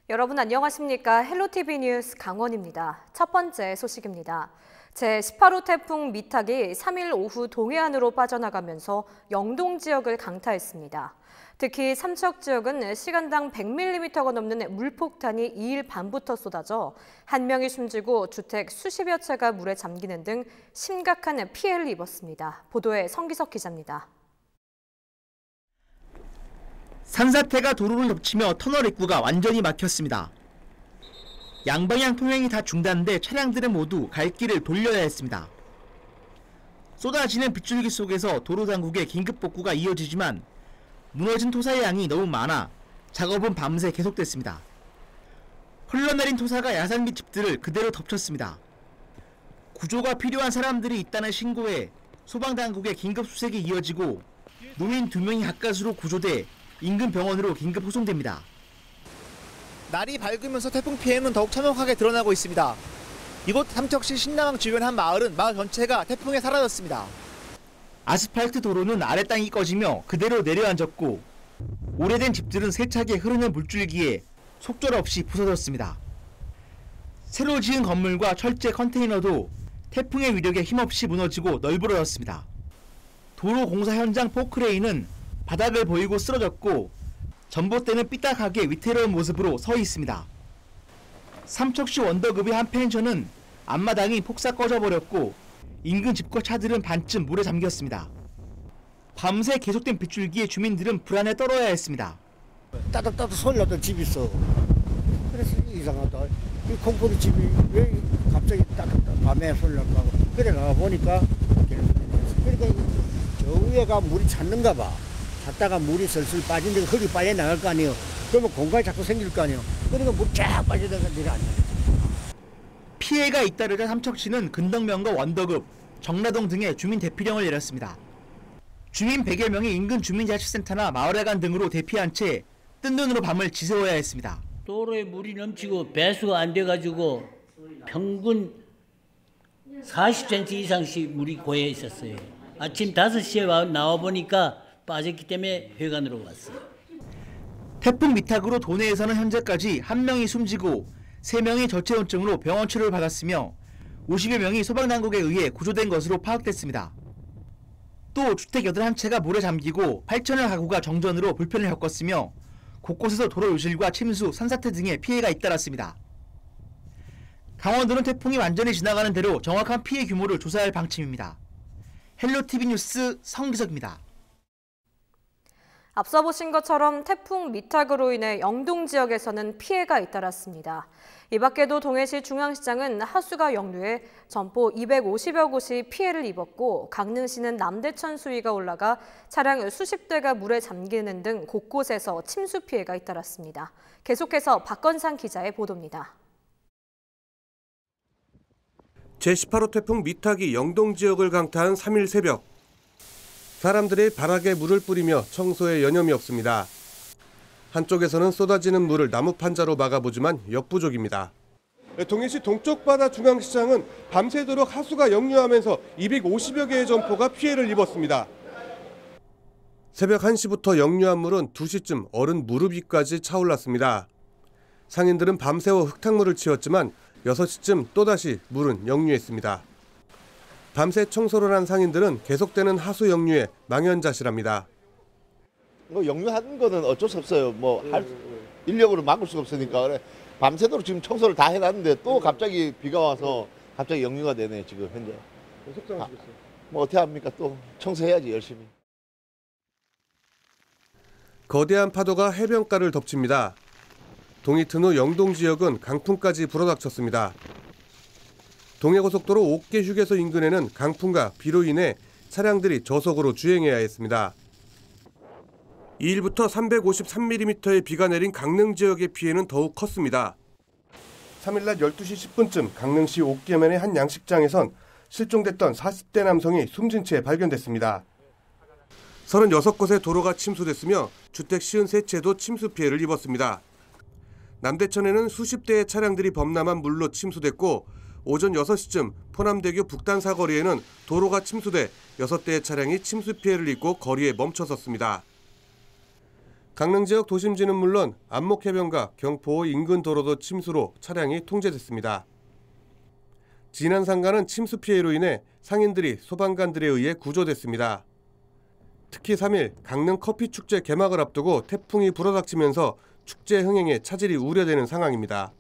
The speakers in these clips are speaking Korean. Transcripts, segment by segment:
여러분 안녕하십니까? 헬로티비 뉴스 강원입니다. 첫 번째 소식입니다. 제18호 태풍 미탁이 3일 오후 동해안으로 빠져나가면서 영동 지역을 강타했습니다. 특히 삼척 지역은 시간당 100mm가 넘는 물폭탄이 2일 밤부터 쏟아져 한 명이 숨지고 주택 수십여 채가 물에 잠기는 등 심각한 피해를 입었습니다. 보도에 성기석 기자입니다. 산사태가 도로를 덮치며 터널 입구가 완전히 막혔습니다. 양방향 통행이 다 중단돼 차량들은 모두 갈 길을 돌려야 했습니다. 쏟아지는 빗줄기 속에서 도로 당국의 긴급 복구가 이어지지만 무너진 토사의 양이 너무 많아 작업은 밤새 계속됐습니다. 흘러내린 토사가 야산 및 집들을 그대로 덮쳤습니다. 구조가 필요한 사람들이 있다는 신고에 소방당국의 긴급 수색이 이어지고 노인 2명이 가까스로 구조돼 인근 병원으로 긴급 후송됩니다. 날이 밝으면서 태풍 피해는 더욱 참혹하게 드러나고 있습니다. 이곳 삼척시 신남항 주변 한 마을은 마을 전체가 태풍에 사라졌습니다. 아스팔트 도로는 아래 땅이 꺼지며 그대로 내려앉았고 오래된 집들은 세차게 흐르는 물줄기에 속절없이 부서졌습니다. 새로 지은 건물과 철제 컨테이너도 태풍의 위력에 힘없이 무너지고 널브러졌습니다. 도로 공사 현장 포크레인은 바닥을 보이고 쓰러졌고 전봇대는 삐딱하게 위태로운 모습으로 서 있습니다. 삼척시 원더급의 한 펜션은 앞마당이 폭삭 꺼져버렸고 인근 집과 차들은 반쯤 물에 잠겼습니다. 밤새 계속된 빗줄기에 주민들은 불안에 떨어야 했습니다. 따뜻따뜻 소리 나던 집이 있어. 그래서 이상하다. 이 콩쿠리 집이 왜 갑자기 따뜻따뜻 밤에 소리 날까 하고 그래 나가보니까 그러니까 저 위에가 물이 찼는가 봐. 잤다가 물이 슬슬 빠진데 흙이 빨려 나갈 거 아니에요. 그러면 공간이 자꾸 생길 거 아니에요. 그러니까 물 쫙 빠지다가 내려앉아. 피해가 잇따르자 삼척시는 근덕면과 원더급, 정라동 등의 주민 대피령을 내렸습니다. 주민 100여 명이 인근 주민자치센터나 마을회관 등으로 대피한 채 뜬 눈으로 밤을 지새워야 했습니다. 도로에 물이 넘치고 배수가 안 돼가지고 평균 40cm 이상씩 물이 고여 있었어요. 아침 5시에 나와보니까 빠졌기 때문에 회관으로 왔어요. 태풍 미탁으로 도내에서는 현재까지 1명이 숨지고 3명이 저체온증으로 병원 치료를 받았으며 50여 명이 소방당국에 의해 구조된 것으로 파악됐습니다. 또 주택 81채가 물에 잠기고 8천여 가구가 정전으로 불편을 겪었으며 곳곳에서 도로 유실과 침수, 산사태 등의 피해가 잇따랐습니다. 강원도는 태풍이 완전히 지나가는 대로 정확한 피해 규모를 조사할 방침입니다. 헬로티비 뉴스 성기석입니다. 앞서 보신 것처럼 태풍 미탁으로 인해 영동 지역에서는 피해가 잇따랐습니다. 이 밖에도 동해시 중앙시장은 하수가 역류해 점포 250여 곳이 피해를 입었고 강릉시는 남대천 수위가 올라가 차량 수십 대가 물에 잠기는 등 곳곳에서 침수 피해가 잇따랐습니다. 계속해서 박건상 기자의 보도입니다. 제18호 태풍 미탁이 영동 지역을 강타한 3일 새벽. 사람들이 바닥에 물을 뿌리며 청소에 여념이 없습니다. 한쪽에서는 쏟아지는 물을 나무 판자로 막아보지만 역부족입니다. 동해시 동쪽 바다 중앙시장은 밤새도록 하수가 역류하면서 250여 개의 점포가 피해를 입었습니다. 새벽 1시부터 역류한 물은 2시쯤 어른 무릎 위까지 차올랐습니다. 상인들은 밤새워 흙탕물을 치웠지만 6시쯤 또다시 물은 역류했습니다. 밤새 청소를 한 상인들은 계속되는 하수 역류에 망연자실합니다. 역류하는 거는 어쩔 수 없어요. 인력으로 막을 수가 없으니까. 그래. 밤새도록 지금 청소를 다 해놨는데 또 갑자기 비가 와서 갑자기 역류가 되네 지금 현재. 속상하시겠어요? 어떻게 합니까? 또 청소해야지 열심히. 거대한 파도가 해변가를 덮칩니다. 동이튼 후 영동 지역은 강풍까지 불어닥쳤습니다. 동해고속도로 옥계 휴게소 인근에는 강풍과 비로 인해 차량들이 저속으로 주행해야 했습니다. 2일부터 353mm의 비가 내린 강릉 지역의 피해는 더욱 컸습니다. 3일 낮 12시 10분쯤 강릉시 옥계면의 한 양식장에선 실종됐던 40대 남성이 숨진 채 발견됐습니다. 36곳의 도로가 침수됐으며 주택 53채도 침수 피해를 입었습니다. 남대천에는 수십 대의 차량들이 범람한 물로 침수됐고 오전 6시쯤 포남대교 북단 사거리에는 도로가 침수돼 6대의 차량이 침수 피해를 입고 거리에 멈춰섰습니다. 강릉 지역 도심지는 물론 안목해변과 경포 인근 도로도 침수로 차량이 통제됐습니다. 지난 상가는 침수 피해로 인해 상인들이 소방관들에 의해 구조됐습니다. 특히 3일 강릉 커피축제 개막을 앞두고 태풍이 불어닥치면서 축제 흥행에 차질이 우려되는 상황입니다.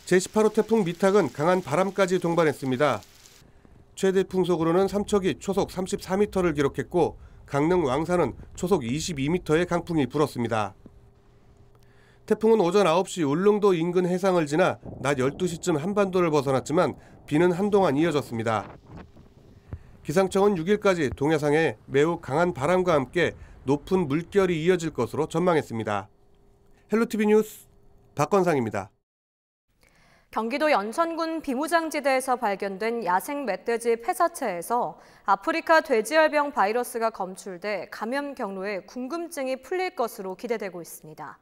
제18호 태풍 미탁은 강한 바람까지 동반했습니다. 최대 풍속으로는 삼척이 초속 34m를 기록했고 강릉 왕산은 초속 22m의 강풍이 불었습니다. 태풍은 오전 9시 울릉도 인근 해상을 지나 낮 12시쯤 한반도를 벗어났지만 비는 한동안 이어졌습니다. 기상청은 6일까지 동해상에 매우 강한 바람과 함께 높은 물결이 이어질 것으로 전망했습니다. 헬로티비 뉴스 박건상입니다. 경기도 연천군 비무장지대에서 발견된 야생 멧돼지 폐사체에서 아프리카 돼지열병 바이러스가 검출돼 감염 경로에 궁금증이 풀릴 것으로 기대되고 있습니다.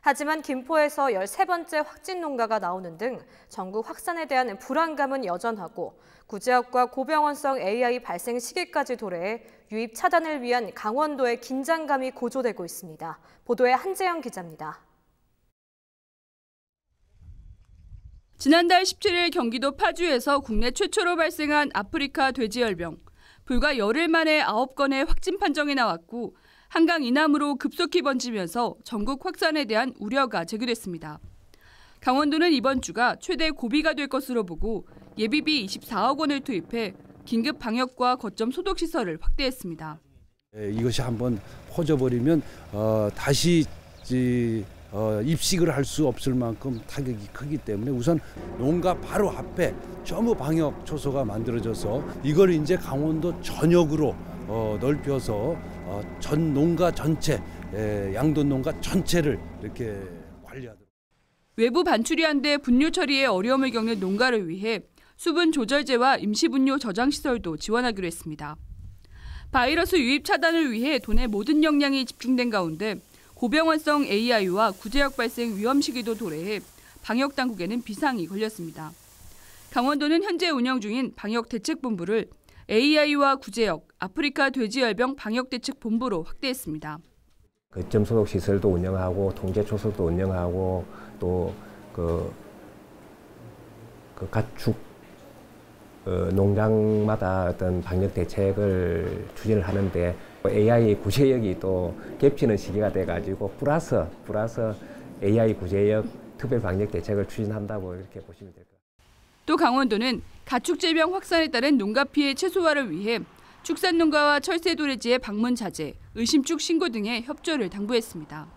하지만 김포에서 13번째 확진 농가가 나오는 등 전국 확산에 대한 불안감은 여전하고 구제역과 고병원성 AI 발생 시기까지 도래해 유입 차단을 위한 강원도의 긴장감이 고조되고 있습니다. 보도에 한재영 기자입니다. 지난달 17일 경기도 파주에서 국내 최초로 발생한 아프리카 돼지열병. 불과 열흘 만에 9건의 확진 판정이 나왔고 한강 이남으로 급속히 번지면서 전국 확산에 대한 우려가 제기됐습니다. 강원도는 이번 주가 최대 고비가 될 것으로 보고 예비비 24억 원을 투입해 긴급 방역과 거점 소독 시설을 확대했습니다. 이것이 한번 퍼져버리면 다시 입식을 할 수 없을 만큼 타격이 크기 때문에 우선 농가 바로 앞에 전부 방역 초소가 만들어져서 이걸 이제 강원도 전역으로 넓혀서 전 농가 전체, 양돈 농가 전체를 이렇게 관리하도록. 외부 반출이 안 돼 분뇨 처리에 어려움을 겪는 농가를 위해 수분 조절제와 임시 분뇨 저장 시설도 지원하기로 했습니다. 바이러스 유입 차단을 위해 돈의 모든 역량이 집중된 가운데 고병원성 AI와 구제역 발생 위험 시기도 도래해 방역 당국에는 비상이 걸렸습니다. 강원도는 현재 운영 중인 방역대책본부를 AI와 구제역, 아프리카 돼지열병 방역대책본부로 확대했습니다. 거점 소독 시설도 운영하고 통제 초소도 운영하고 또 가축 농장마다 어떤 방역 대책을 추진을 하는데 AI 구제역이 또 겹치는 시기가 돼가지고 플러스 AI 구제역 특별 방역 대책을 추진한다고 이렇게 보시면 될 것 같아요. 또 강원도는 가축질병 확산에 따른 농가 피해 최소화를 위해 축산농가와 철새도래지의 방문 자제, 의심축 신고 등의 협조를 당부했습니다.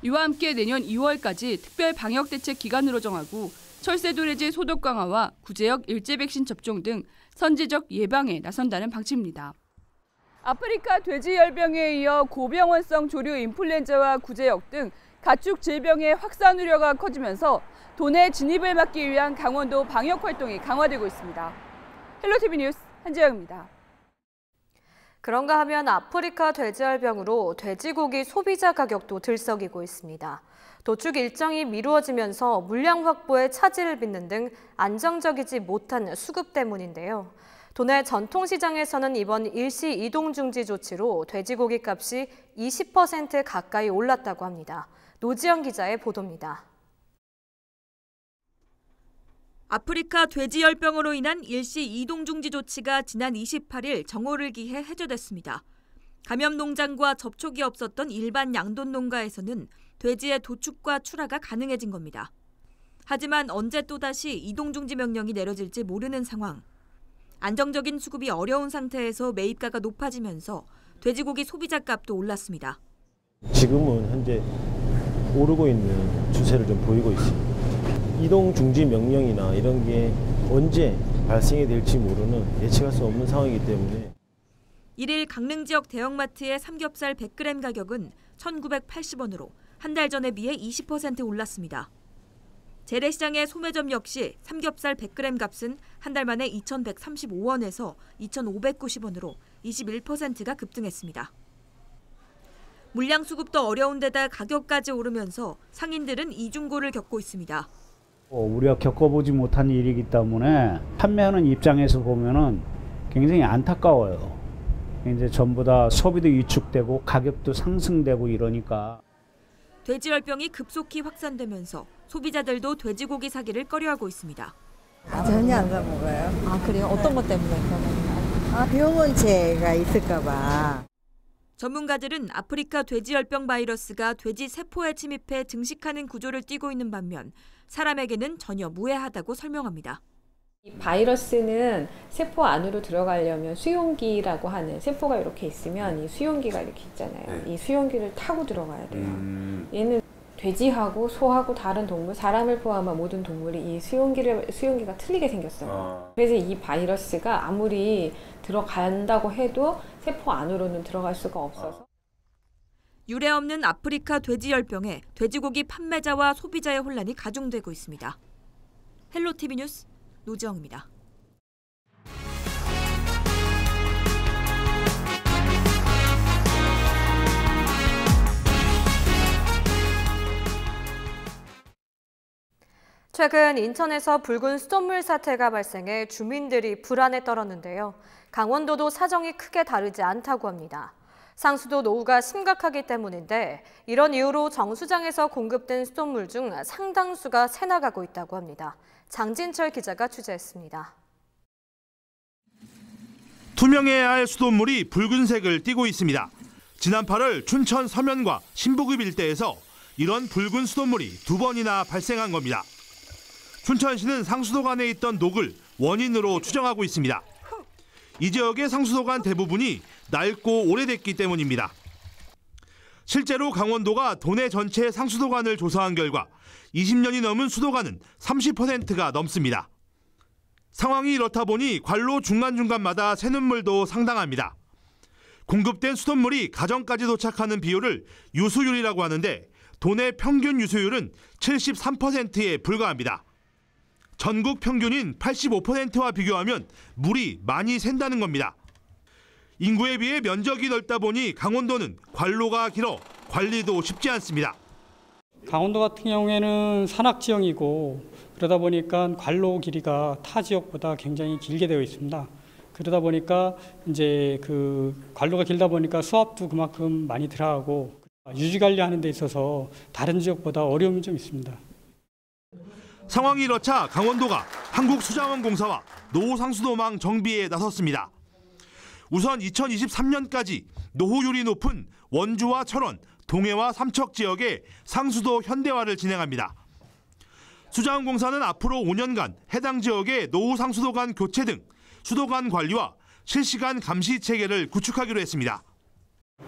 이와 함께 내년 2월까지 특별 방역 대책 기간으로 정하고 철새도래지 소독 강화와 구제역 일제 백신 접종 등 선제적 예방에 나선다는 방침입니다. 아프리카 돼지열병에 이어 고병원성 조류 인플루엔자와 구제역 등 가축 질병의 확산 우려가 커지면서 도내 진입을 막기 위한 강원도 방역 활동이 강화되고 있습니다. 헬로티비 뉴스 한재영입니다. 그런가 하면 아프리카 돼지열병으로 돼지고기 소비자 가격도 들썩이고 있습니다. 도축 일정이 미루어지면서 물량 확보에 차질을 빚는 등 안정적이지 못한 수급 때문인데요. 도내 전통시장에서는 이번 일시 이동중지 조치로 돼지고기 값이 20% 가까이 올랐다고 합니다. 노지영 기자의 보도입니다. 아프리카 돼지열병으로 인한 일시 이동중지 조치가 지난 28일 정오를 기해 해제됐습니다. 감염 농장과 접촉이 없었던 일반 양돈 농가에서는 돼지의 도축과 출하가 가능해진 겁니다. 하지만 언제 또다시 이동중지 명령이 내려질지 모르는 상황. 안정적인 수급이 어려운 상태에서 매입가가 높아지면서 돼지고기 소비자 값도 올랐습니다. 지금은 현재 오르고 있는 추세를 좀 보이고 있습니다. 이동 중지 명령이나 이런 게 언제 발생이 될지 모르는 예측할 수 없는 상황이기 때문에 1일 강릉 지역 대형마트의 삼겹살 100g 가격은 1,980원으로 한 달 전에 비해 20% 올랐습니다. 재래시장의 소매점 역시 삼겹살 100g 값은 한 달 만에 2,135원에서 2,590원으로 21%가 급등했습니다. 물량 수급도 어려운 데다 가격까지 오르면서 상인들은 이중고를 겪고 있습니다. 우리가 겪어보지 못한 일이기 때문에 판매하는 입장에서 보면은 굉장히 안타까워요. 이제 전부 다 소비도 위축되고 가격도 상승되고 이러니까. 돼지열병이 급속히 확산되면서 소비자들도 돼지고기 사기를 꺼려하고 있습니다. 전혀 안 사 먹어요. 아 그래요? 어떤 것 때문에 그러나요? 병원체가 있을까 봐. 전문가들은 아프리카 돼지열병 바이러스가 돼지 세포에 침입해 증식하는 구조를 띠고 있는 반면 사람에게는 전혀 무해하다고 설명합니다. 이 바이러스는 세포 안으로 들어가려면 수용기라고 하는 세포가 이렇게 있으면 이 수용기가 이렇게 있잖아요. 이 수용기를 타고 들어가야 돼요. 얘는 돼지하고 소하고 다른 동물, 사람을 포함한 모든 동물이 이 수용기가 틀리게 생겼어요. 그래서 이 바이러스가 아무리 들어간다고 해도 세포 안으로는 들어갈 수가 없어서. 유례 없는 아프리카 돼지열병에 돼지고기 판매자와 소비자의 혼란이 가중되고 있습니다. 헬로티비 뉴스 노지영입니다. 최근 인천에서 붉은 수돗물 사태가 발생해 주민들이 불안에 떨었는데요. 강원도도 사정이 크게 다르지 않다고 합니다. 상수도 노후가 심각하기 때문인데 이런 이유로 정수장에서 공급된 수돗물 중 상당수가 새나가고 있다고 합니다. 장진철 기자가 취재했습니다. 투명해야 할 수돗물이 붉은색을 띠고 있습니다. 지난 8월 춘천 서면과 신부급 일대에서 이런 붉은 수돗물이 2번이나 발생한 겁니다. 춘천시는 상수도관에 있던 녹을 원인으로 추정하고 있습니다. 이 지역의 상수도관 대부분이 낡고 오래됐기 때문입니다. 실제로 강원도가 도내 전체 상수도관을 조사한 결과 20년이 넘은 수도관은 30%가 넘습니다. 상황이 이렇다 보니 관로 중간중간마다 새는물도 상당합니다. 공급된 수돗물이 가정까지 도착하는 비율을 유수율이라고 하는데 도내 평균 유수율은 73%에 불과합니다. 전국 평균인 85%와 비교하면 물이 많이 샌다는 겁니다. 인구에 비해 면적이 넓다 보니 강원도는 관로가 길어 관리도 쉽지 않습니다. 강원도 같은 경우에는 산악지형이고 그러다 보니까 관로 길이가 타 지역보다 굉장히 길게 되어 있습니다. 그러다 보니까 이제 그 관로가 길다 보니까 수압도 그만큼 많이 들어가고 유지 관리하는 데 있어서 다른 지역보다 어려움이 좀 있습니다. 상황이 이렇자 강원도가 한국수자원공사와 노후상수도망 정비에 나섰습니다. 우선 2023년까지 노후율이 높은 원주와 철원, 동해와 삼척 지역의 상수도 현대화를 진행합니다. 수자원공사는 앞으로 5년간 해당 지역의 노후상수도관 교체 등 수도관 관리와 실시간 감시 체계를 구축하기로 했습니다.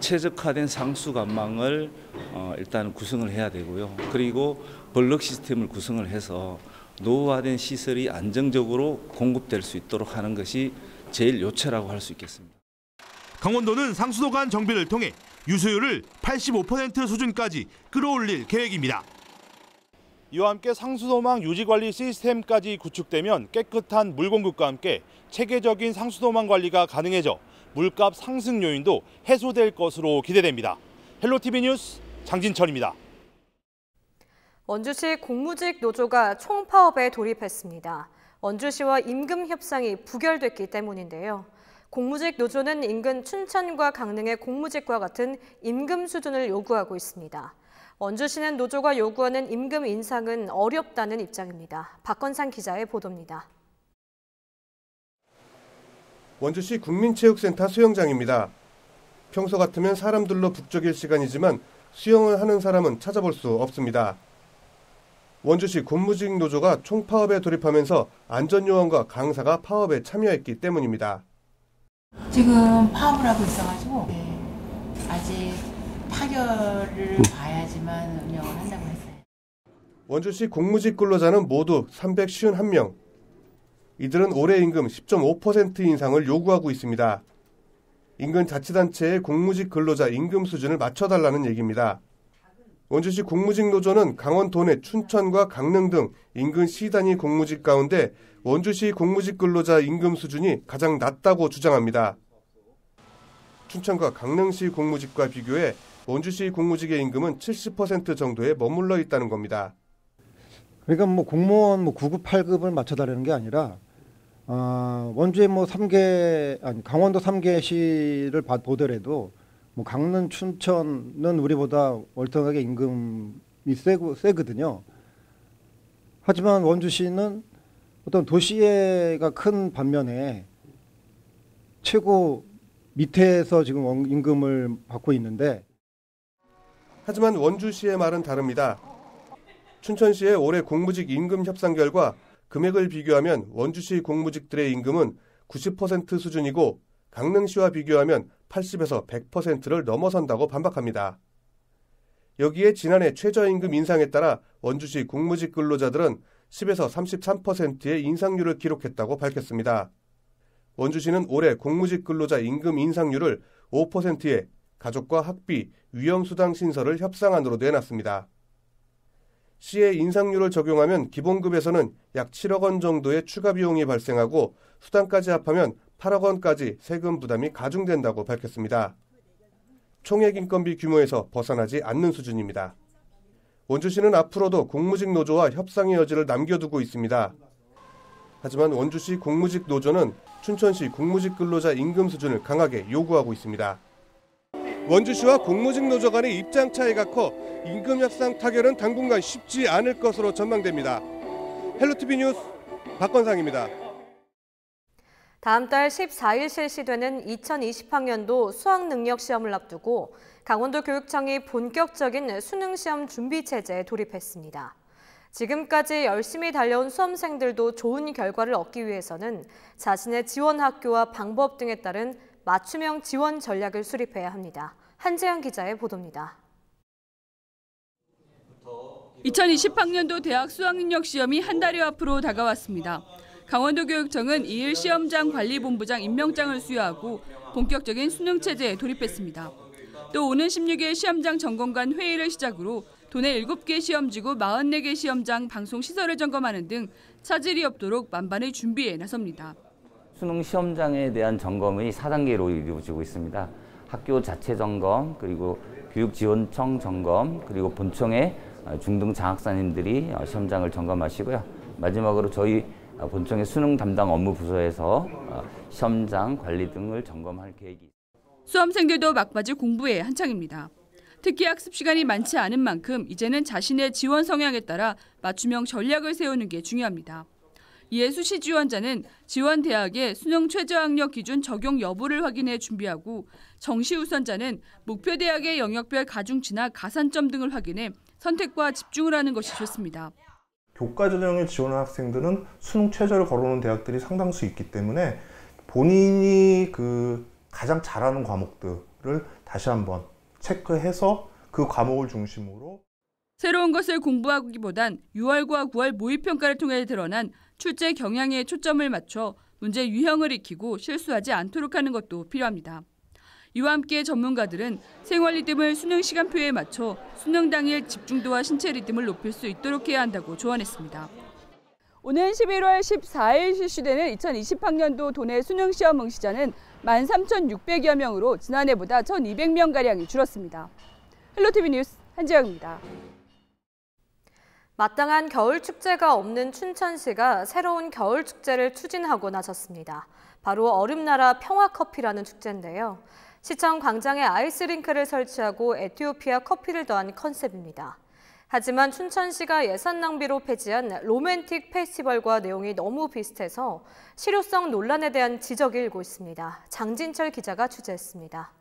최적화된 상수관망을 일단 구성을 해야 되고요. 그리고 블럭 시스템을 구성을 해서 노후화된 시설이 안정적으로 공급될 수 있도록 하는 것이 제일 요체라고 할 수 있겠습니다. 강원도는 상수도관 정비를 통해 유수율을 85% 수준까지 끌어올릴 계획입니다. 이와 함께 상수도망 유지관리 시스템까지 구축되면 깨끗한 물 공급과 함께 체계적인 상수도망 관리가 가능해져 물값 상승 요인도 해소될 것으로 기대됩니다. 헬로티비 뉴스 장진철입니다. 원주시 공무직 노조가 총파업에 돌입했습니다. 원주시와 임금 협상이 부결됐기 때문인데요. 공무직 노조는 인근 춘천과 강릉의 공무직과 같은 임금 수준을 요구하고 있습니다. 원주시는 노조가 요구하는 임금 인상은 어렵다는 입장입니다. 박건상 기자의 보도입니다. 원주시 국민체육센터 수영장입니다. 평소 같으면 사람들로 북적일 시간이지만 수영을 하는 사람은 찾아볼 수 없습니다. 원주시 공무직 노조가 총파업에 돌입하면서 안전요원과 강사가 파업에 참여했기 때문입니다. 지금 파업을 하고 있어가지고 아직 타결을 봐야지만 운영을 한다고 했어요. 원주시 공무직 근로자는 모두 351명. 이들은 올해 임금 10.5% 인상을 요구하고 있습니다. 인근 자치단체의 공무직 근로자 임금 수준을 맞춰달라는 얘기입니다. 원주시 공무직 노조는 강원 도내 춘천과 강릉 등 인근 시단위 공무직 가운데 원주시 공무직 근로자 임금 수준이 가장 낮다고 주장합니다. 춘천과 강릉시 공무직과 비교해 원주시 공무직의 임금은 70% 정도에 머물러 있다는 겁니다. 그러니까 공무원 9급, 8급을 맞춰달라는 게 아니라 원주의 뭐 3개 아니 강원도 3개시를 보더라도 뭐 강릉, 춘천은 우리보다 월등하게 임금이 세거든요. 하지만 원주시는 어떤 도시가 큰 반면에 최고 밑에서 지금 임금을 받고 있는데, 하지만 원주시의 말은 다릅니다. 춘천시의 올해 공무직 임금 협상 결과 금액을 비교하면 원주시 공무직들의 임금은 90% 수준이고 강릉시와 비교하면 80에서 100%를 넘어선다고 반박합니다. 여기에 지난해 최저임금 인상에 따라 원주시 공무직 근로자들은 10에서 33%의 인상률을 기록했다고 밝혔습니다. 원주시는 올해 공무직 근로자 임금 인상률을 5%에 가족과 학비, 위험수당 신설을 협상안으로 내놨습니다. 시의 인상률을 적용하면 기본급에서는 약 7억 원 정도의 추가 비용이 발생하고 수당까지 합하면 8억 원까지 세금 부담이 가중된다고 밝혔습니다. 총액 인건비 규모에서 벗어나지 않는 수준입니다. 원주시는 앞으로도 공무직 노조와 협상의 여지를 남겨두고 있습니다. 하지만 원주시 공무직 노조는 춘천시 공무직 근로자 임금 수준을 강하게 요구하고 있습니다. 원주시와 공무직 노조 간의 입장 차이가 커 임금 협상 타결은 당분간 쉽지 않을 것으로 전망됩니다. 헬로티비 뉴스 박건상입니다. 다음 달 14일 실시되는 2020학년도 수학능력시험을 앞두고 강원도 교육청이 본격적인 수능시험 준비체제에 돌입했습니다. 지금까지 열심히 달려온 수험생들도 좋은 결과를 얻기 위해서는 자신의 지원 학교와 방법 등에 따른 맞춤형 지원 전략을 수립해야 합니다. 한재현 기자의 보도입니다. 2020학년도 대학 수학능력시험이 한 달여 앞으로 다가왔습니다. 강원도교육청은 2일 시험장 관리본부장 임명장을 수여하고 본격적인 수능체제에 돌입했습니다. 또 오는 16일 시험장 점검관 회의를 시작으로 도내 7개 시험지구 44개 시험장 방송시설을 점검하는 등 차질이 없도록 만반의 준비에 나섭니다. 수능 시험장에 대한 점검이 4단계로 이루어지고 있습니다. 학교 자체 점검, 그리고 교육지원청 점검, 그리고 본청의 중등 장학사님들이 시험장을 점검하시고요. 마지막으로 저희 본청의 수능 담당 업무 부서에서 시험장 관리 등을 점검할 계획이 있습니다. 수험생들도 막바지 공부에 한창입니다. 특히 학습 시간이 많지 않은 만큼 이제는 자신의 지원 성향에 따라 맞춤형 전략을 세우는 게 중요합니다. 이에 수시 지원자는 지원 대학의 수능 최저학력 기준 적용 여부를 확인해 준비하고 정시 우선자는 목표 대학의 영역별 가중치나 가산점 등을 확인해 선택과 집중을 하는 것이 좋습니다. 교과 전형에 지원한 학생들은 수능 최저를 걸어놓은 대학들이 상당수 있기 때문에 본인이 가장 잘하는 과목들을 다시 한번 체크해서 그 과목을 중심으로 새로운 것을 공부하기보단 6월과 9월 모의평가를 통해 드러난 출제 경향에 초점을 맞춰 문제 유형을 익히고 실수하지 않도록 하는 것도 필요합니다. 이와 함께 전문가들은 생활 리듬을 수능 시간표에 맞춰 수능 당일 집중도와 신체 리듬을 높일 수 있도록 해야 한다고 조언했습니다. 오는 11월 14일 실시되는 2020학년도 도내 수능시험 응시자는 13,600여 명으로 지난해보다 1,200명가량이 줄었습니다. 헬로티비 뉴스 한지영입니다. 마땅한 겨울 축제가 없는 춘천시가 새로운 겨울 축제를 추진하고 나섰습니다. 바로 얼음나라 평화커피라는 축제인데요. 시청 광장에 아이스링크를 설치하고 에티오피아 커피를 더한 컨셉입니다. 하지만 춘천시가 예산 낭비로 폐지한 로맨틱 페스티벌과 내용이 너무 비슷해서 실효성 논란에 대한 지적이 일고 있습니다. 장진철 기자가 취재했습니다.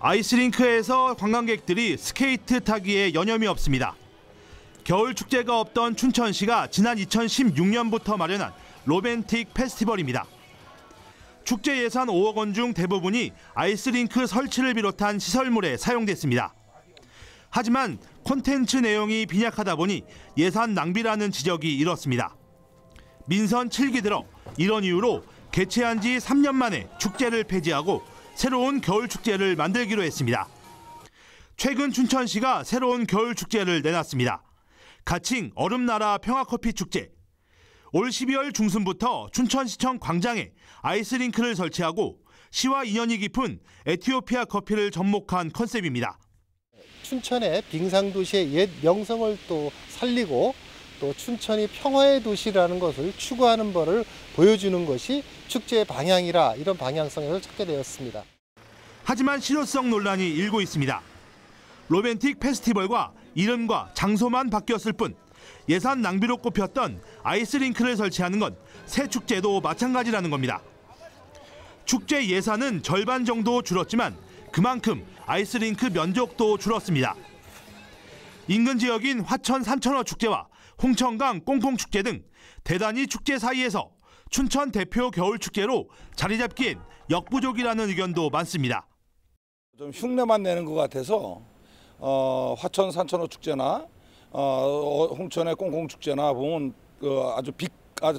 아이스링크에서 관광객들이 스케이트 타기에 여념이 없습니다. 겨울 축제가 없던 춘천시가 지난 2016년부터 마련한 로맨틱 페스티벌입니다. 축제 예산 5억 원 중 대부분이 아이스링크 설치를 비롯한 시설물에 사용됐습니다. 하지만 콘텐츠 내용이 빈약하다 보니 예산 낭비라는 지적이 일었습니다. 민선 7기 들어 이런 이유로 개최한 지 3년 만에 축제를 폐지하고 새로운 겨울 축제를 만들기로 했습니다. 최근 춘천시가 새로운 겨울 축제를 내놨습니다. 가칭 얼음나라 평화커피 축제. 올 12월 중순부터 춘천시청 광장에 아이스링크를 설치하고 시와 인연이 깊은 에티오피아 커피를 접목한 컨셉입니다. 춘천의 빙상도시의 옛 명성을 또 살리고 또 춘천이 평화의 도시라는 것을 추구하는 바를 보여주는 것이 축제의 방향이라 이런 방향성을 찾게 되었습니다. 하지만 실효성 논란이 일고 있습니다. 로맨틱 페스티벌과 이름과 장소만 바뀌었을 뿐 예산 낭비로 꼽혔던 아이스링크를 설치하는 건 새 축제도 마찬가지라는 겁니다. 축제 예산은 절반 정도 줄었지만 그만큼 아이스링크 면적도 줄었습니다. 인근 지역인 화천 삼천어 축제와 홍천강 꽁꽁축제 등 대단위 축제 사이에서 춘천 대표 겨울축제로 자리 잡기엔 역부족이라는 의견도 많습니다. 좀 흉내만 내는 것 같아서 화천 산천어 축제나 홍천의 꽁꽁축제나 보면 아주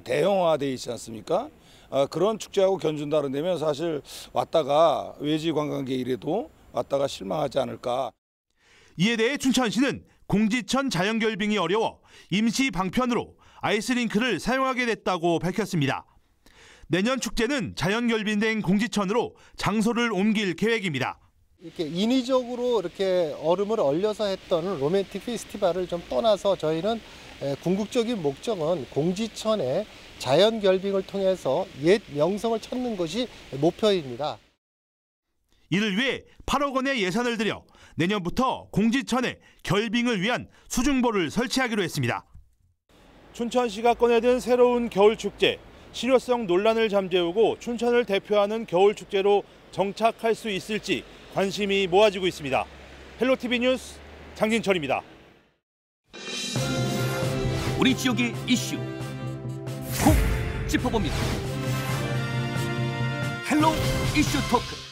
대형화되어 있지 않습니까? 그런 축제하고 견준다는 데면 사실 왔다가 외지 관광객이라도 왔다가 실망하지 않을까. 이에 대해 춘천시는 공지천 자연결빙이 어려워 임시 방편으로 아이스링크를 사용하게 됐다고 밝혔습니다. 내년 축제는 자연결빙된 공지천으로 장소를 옮길 계획입니다. 이렇게 인위적으로 이렇게 얼음을 얼려서 했던 로맨틱 페스티벌을 좀 떠나서 저희는 궁극적인 목적은 공지천의 자연 결빙을 통해서 옛 명성을 찾는 것이 목표입니다. 이를 위해 8억 원의 예산을 들여 내년부터 공지천에 결빙을 위한 수중보를 설치하기로 했습니다. 춘천시가 꺼내든 새로운 겨울축제, 실효성 논란을 잠재우고 춘천을 대표하는 겨울축제로 정착할 수 있을지 관심이 모아지고 있습니다. 헬로티비 뉴스 장진철입니다. 우리 지역의 이슈 콕 짚어봅니다. 헬로 이슈 토크.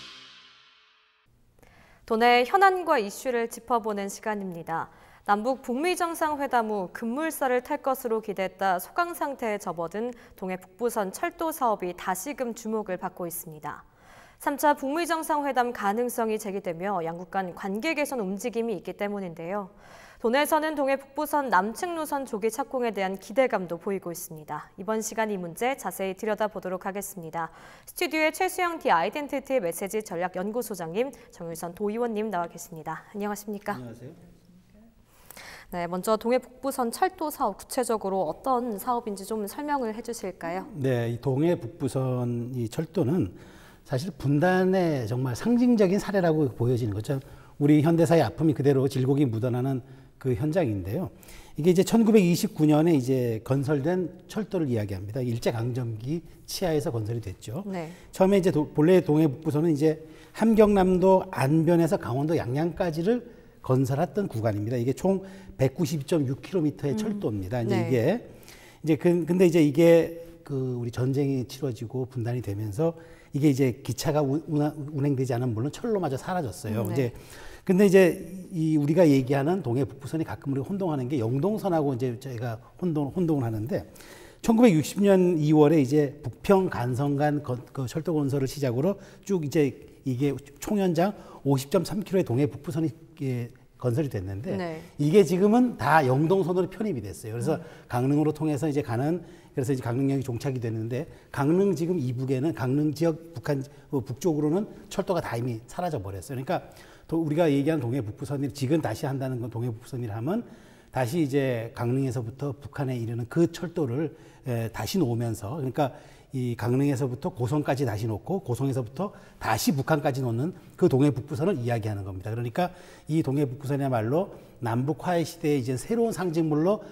도내 현안과 이슈를 짚어보는 시간입니다. 남북 북미 정상회담 후 급물살을 탈 것으로 기대했다 소강 상태에 접어든 동해 북부선 철도 사업이 다시금 주목을 받고 있습니다. 3차 북미 정상회담 가능성이 제기되며 양국 간 관계 개선 움직임이 있기 때문인데요. 도내에서는 동해 북부선 남측 노선 조기 착공에 대한 기대감도 보이고 있습니다. 이번 시간 이 문제 자세히 들여다보도록 하겠습니다. 스튜디오에 최수영 디 아이덴티티 메시지 전략연구소장님, 정일선 도의원님 나와 계십니다. 안녕하십니까? 안녕하세요. 네, 먼저 동해 북부선 철도 사업 구체적으로 어떤 사업인지 좀 설명을 해주실까요? 네, 이 동해 북부선 이 철도는 사실 분단의 정말 상징적인 사례라고 보여지는 거죠. 우리 현대사의 아픔이 그대로 질곡이 묻어나는 그 현장인데요. 이게 이제 1929년에 이제 건설된 철도를 이야기합니다. 일제강점기 치하에서 건설이 됐죠. 네. 처음에 이제 본래 동해 북부선은 이제 함경남도 안변에서 강원도 양양까지를 건설했던 구간입니다. 이게 총 192.6km의 철도입니다. 이제 이게 근데 이제 이게 그 우리 전쟁이 치러지고 분단이 되면서 이게 이제 기차가 운행되지 않으면 물론 철로마저 사라졌어요. 네. 이제 근데 이제 이 우리가 얘기하는 동해 북부선이 가끔 우리가 혼동하는 게 영동선하고 이제 저희가 혼동을 하는데 1960년 2월에 이제 북평 간선간 그 철도 건설을 시작으로 쭉 이제 이게 총연장 50.3km의 동해 북부선이 건설이 됐는데 네. 이게 지금은 다 영동선으로 편입이 됐어요. 그래서 강릉으로 통해서 이제 가는 그래서 이제 강릉역이 종착이 됐는데 강릉 지금 이북에는 강릉 지역 북한 북쪽으로는 철도가 다 이미 사라져 버렸어요. 그러니까 우리가 얘기하는 동해 북부선이 지금 다시 한다는 건 동해 북부선이라 하면 다시 이제 강릉에서부터 북한에 이르는 그 철도를 다시 놓으면서 그러니까 이 강릉에서부터 고성까지 다시 놓고 고성에서부터 다시 북한까지 놓는 그 동해 북부선을 이야기하는 겁니다. 그러니까 이 동해 북부선이야말로 남북 화해 시대에 이제 새로운 상징물로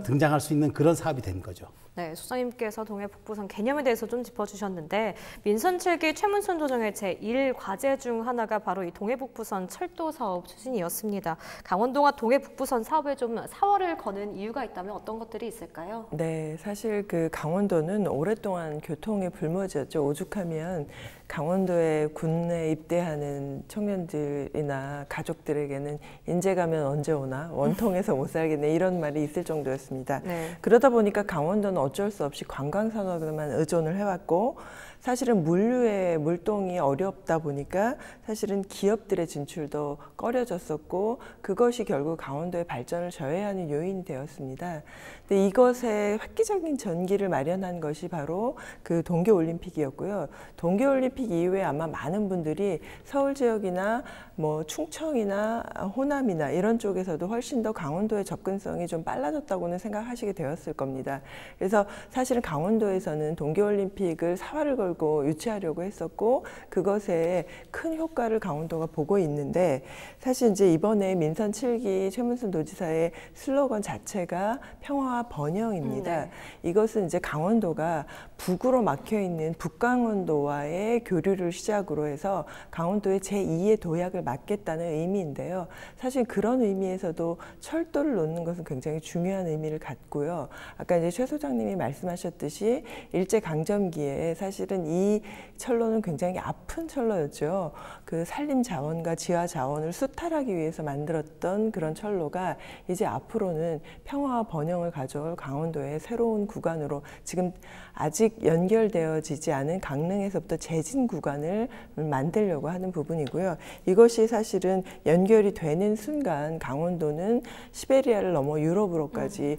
등장할 수 있는 그런 사업이 된 거죠. 네, 소장님께서 동해 북부선 개념에 대해서 좀 짚어주셨는데 민선 7기 최문순 도정의 제1과제 중 하나가 바로 이 동해 북부선 철도 사업 추진이었습니다. 강원도가 동해 북부선 사업에 좀 사활을 거는 이유가 있다면 어떤 것들이 있을까요? 네, 사실 그 강원도는 오랫동안 교통이 불모지였죠. 오죽하면 강원도에 군에 입대하는 청년들이나 가족들에게는 인제 가면 언제 오나 원통에서 못 살겠네 이런 말이 있을 정도였습니다. 네. 그러다 보니까 강원도는 어쩔 수 없이 관광산업에만 의존을 해왔고 사실은 물류의 물동이 어렵다 보니까 사실은 기업들의 진출도 꺼려졌었고 그것이 결국 강원도의 발전을 저해하는 요인이 되었습니다. 근데 이것에 획기적인 전기를 마련한 것이 바로 그 동계올림픽이었고요. 동계올림픽 이후에 아마 많은 분들이 서울 지역이나 뭐 충청이나 호남이나 이런 쪽에서도 훨씬 더 강원도의 접근성이 좀 빨라졌다고는 생각하시게 되었을 겁니다. 그래서 사실은 강원도에서는 동계올림픽을 사활을 걸고 유치하려고 했었고 그것에 큰 효과를 강원도가 보고 있는데 사실 이제 이번에 민선 7기 최문순 도지사의 슬로건 자체가 평화와 번영입니다. 이것은 이제 강원도가 북으로 막혀 있는 북강원도와의 교류를 시작으로 해서 강원도의 제2의 도약을 막겠다는 의미인데요. 사실 그런 의미에서도 철도를 놓는 것은 굉장히 중요한 의미를 갖고요. 아까 이제 최 소장님이 말씀하셨듯이 일제강점기에 사실은 이 철로는 굉장히 아픈 철로였죠. 그 산림 자원과 지하 자원을 수탈하기 위해서 만들었던 그런 철로가 이제 앞으로는 평화와 번영을 가져올 강원도의 새로운 구간으로 지금 아직 연결되어지지 않은 강릉에서부터 제진 구간을 만들려고 하는 부분이고요. 이것이 사실은 연결이 되는 순간 강원도는 시베리아를 넘어 유럽으로까지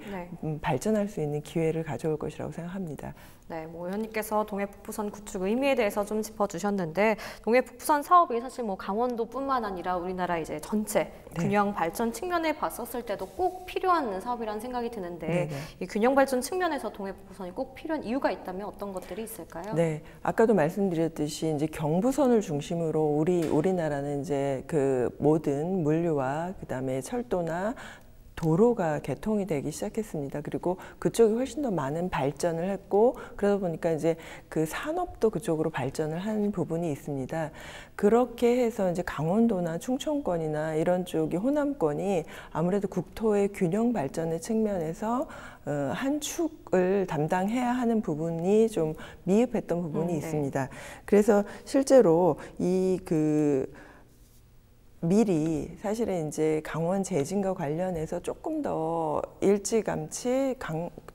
발전할 수 있는 기회를 가져올 것이라고 생각합니다. 네, 뭐 의원님께서 동해북부선 구축 의미에 대해서 좀 짚어주셨는데 동해북부선 사업이 사실 뭐 강원도뿐만 아니라 우리나라 이제 전체 균형 발전 측면에 봤었을 때도 꼭 필요한 사업이라는 생각이 드는데 이 균형 발전 측면에서 동해북부선이 꼭 필요한 이유가 있다면 어떤 것들이 있을까요? 네, 아까도 말씀드렸듯이 이제 경부선을 중심으로 우리나라는 이제 그 모든 물류와 그다음에 철도나 도로가 개통이 되기 시작했습니다. 그리고 그쪽이 훨씬 더 많은 발전을 했고 그러다 보니까 이제 그 산업도 그쪽으로 발전을 한 부분이 있습니다. 그렇게 해서 이제 강원도나 충청권이나 이런 쪽이 호남권이 아무래도 국토의 균형 발전의 측면에서 한 축을 담당해야 하는 부분이 좀 미흡했던 부분이 있습니다. 그래서 실제로 미리 사실은 이제 강원 제진과 관련해서 조금 더 일찌감치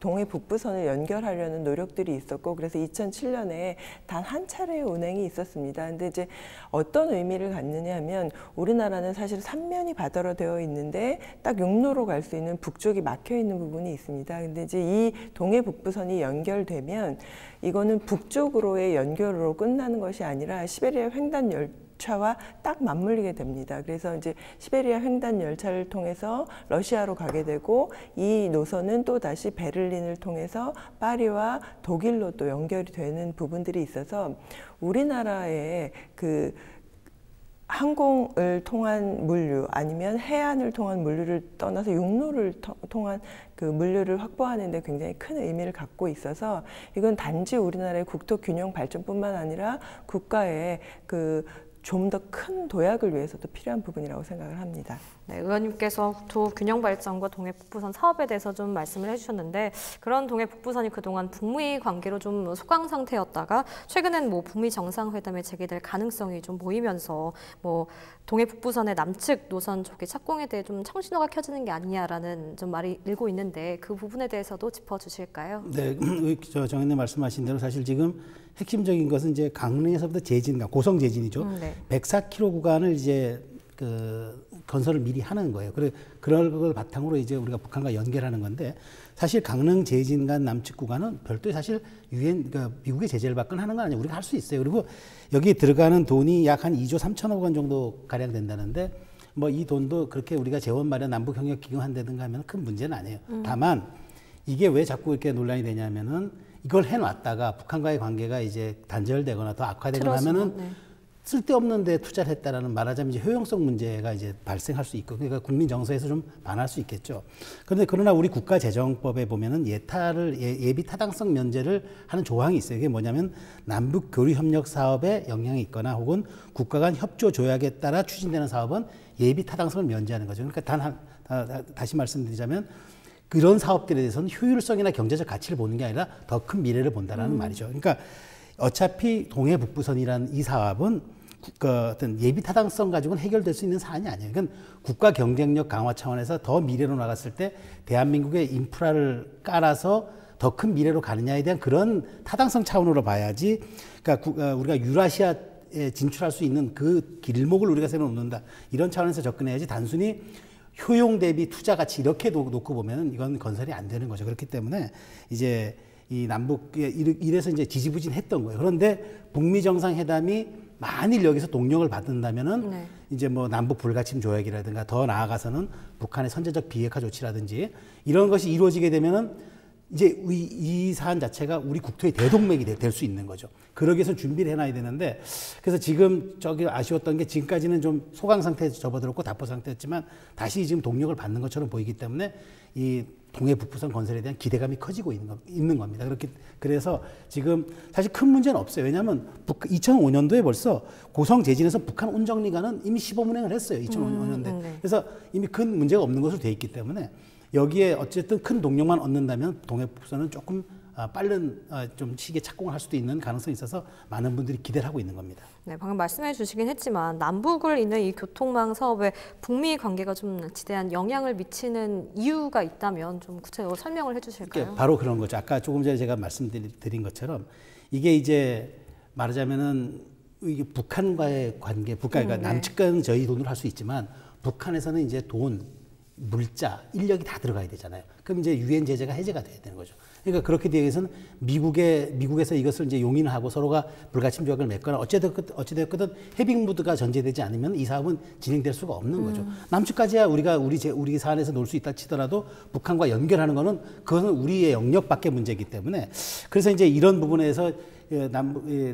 동해 북부선을 연결하려는 노력들이 있었고 그래서 2007년에 단 한 차례의 운행이 있었습니다. 근데 이제 어떤 의미를 갖느냐 하면 우리나라는 사실 3면이 바다로 되어 있는데 딱 육로로 갈 수 있는 북쪽이 막혀 있는 부분이 있습니다. 근데 이제 이 동해 북부선이 연결되면 이거는 북쪽으로의 연결으로 끝나는 것이 아니라 시베리아 횡단 열차와 딱 맞물리게 됩니다. 그래서 이제 시베리아 횡단 열차를 통해서 러시아로 가게 되고 이 노선은 또 다시 베를린을 통해서 파리와 독일로 또 연결이 되는 부분들이 있어서 우리나라의 그 항공을 통한 물류 아니면 해안을 통한 물류를 떠나서 육로를 통한 그 물류를 확보하는 데 굉장히 큰 의미를 갖고 있어서 이건 단지 우리나라의 국토 균형 발전뿐만 아니라 국가의 그 좀 더 큰 도약을 위해서도 필요한 부분이라고 생각을 합니다. 네, 의원님께서 국토 균형 발전과 동해북부선 사업에 대해서 좀 말씀을 해주셨는데 그런 동해북부선이 그동안 북미 관계로 좀 소강 상태였다가 최근엔 뭐 북미 정상회담에 재개될 가능성이 좀 보이면서 뭐 동해북부선의 남측 노선 조기 착공에 대해 좀 청신호가 켜지는 게 아니냐라는 좀 말이 일고 있는데 그 부분에 대해서도 짚어주실까요? 네, 정 의원님 말씀하신 대로 사실 지금 핵심적인 것은 이제 강릉에서부터 제진, 고성 제진이죠. 104km 구간을 이제 그 건설을 미리 하는 거예요. 그런 걸 바탕으로 이제 우리가 북한과 연결하는 건데 사실 강릉 제진 간 남측 구간은 별도의 사실 그러니까 미국의 제재를 받거나 하는 건 아니에요. 우리가 할 수 있어요. 그리고 여기에 들어가는 돈이 약 한 2조 3천억 원 정도 가량 된다는데 뭐 이 돈도 그렇게 우리가 재원 마련 남북 협력 기금한다든가 하면 큰 문제는 아니에요. 다만 이게 왜 자꾸 이렇게 논란이 되냐면은 이걸 해놨다가 북한과의 관계가 이제 단절되거나 더 악화되거나 하면은 쓸데없는 데 투자를 했다라는 말하자면 이제 효용성 문제가 이제 발생할 수 있고 그러니까 국민 정서에서 좀 반할 수 있겠죠. 그러나 우리 국가재정법에 보면은 예비 타당성 면제를 하는 조항이 있어요. 이게 뭐냐면 남북 교류 협력 사업에 영향이 있거나 혹은 국가 간 협조 조약에 따라 추진되는 사업은 예비 타당성을 면제하는 거죠. 그러니까 다시 말씀드리자면 그런 사업들에 대해서는 효율성이나 경제적 가치를 보는 게 아니라 더 큰 미래를 본다라는 말이죠. 그러니까 어차피 동해북부선이라는 이 사업은 어떤 예비 타당성 가지고는 해결될 수 있는 사안이 아니에요. 그러니까 국가 경쟁력 강화 차원에서 더 미래로 나갔을 때 대한민국의 인프라를 깔아서 더 큰 미래로 가느냐에 대한 그런 타당성 차원으로 봐야지. 그러니까 우리가 유라시아에 진출할 수 있는 그 길목을 우리가 세워놓는다. 이런 차원에서 접근해야지 단순히 효용 대비 투자 가치 이렇게 놓고 보면 이건 건설이 안 되는 거죠. 그렇기 때문에 이제 이 남북에 이래서 이제 지지부진했던 거예요. 그런데 북미 정상회담이 만일 여기서 동력을 받는다면은 이제 뭐 남북 불가침 조약이라든가 더 나아가서는 북한의 선제적 비핵화 조치라든지 이런 것이 이루어지게 되면은 이제 이 사안 자체가 우리 국토의 대동맥이 될 수 있는 거죠. 그러기 위해서 준비를 해놔야 되는데, 그래서 지금 저기 아쉬웠던 게 지금까지는 좀 소강 상태에 접어들었고 답보 상태였지만 다시 지금 동력을 받는 것처럼 보이기 때문에 이 동해 북부선 건설에 대한 기대감이 커지고 있는 겁니다. 그래서 지금 사실 큰 문제는 없어요. 왜냐하면 2005년도에 벌써 고성 제진에서 북한 온정리관은 이미 시범운행을 했어요. 2005년도에. 그래서 이미 큰 문제가 없는 것으로 돼 있기 때문에 여기에 어쨌든 큰 동력만 얻는다면 동해 북부선은 조금 빠른 좀 시기에 착공을 할 수도 있는 가능성이 있어서 많은 분들이 기대를 하고 있는 겁니다. 네, 방금 말씀해 주시긴 했지만 남북을 잇는 이 교통망 사업에 북미 관계가 좀 지대한 영향을 미치는 이유가 있다면 좀 구체적으로 설명을 해주실까요? 바로 그런 거죠. 아까 조금 전에 제가 말씀드린 것처럼 이게 이제 말하자면은 이게 북한과의 관계, 그러니까 남측과는 저희 돈으로 할 수 있지만 북한에서는 이제 돈, 물자, 인력이 다 들어가야 되잖아요. 그럼 이제 유엔 제재가 해제가 돼야 되는 거죠. 그러니까 그렇게 되기 위해서는 미국에서 이것을 이제 용인을 하고 서로가 불가침 조약을 맺거나 어찌되었든 헤빙 무드가 전제되지 않으면 이 사업은 진행될 수가 없는 거죠. 남측까지야 우리 사안에서 놀 수 있다 치더라도 북한과 연결하는 거는 그것은 우리의 영역 밖의 문제이기 때문에 그래서 이제 이런 부분에서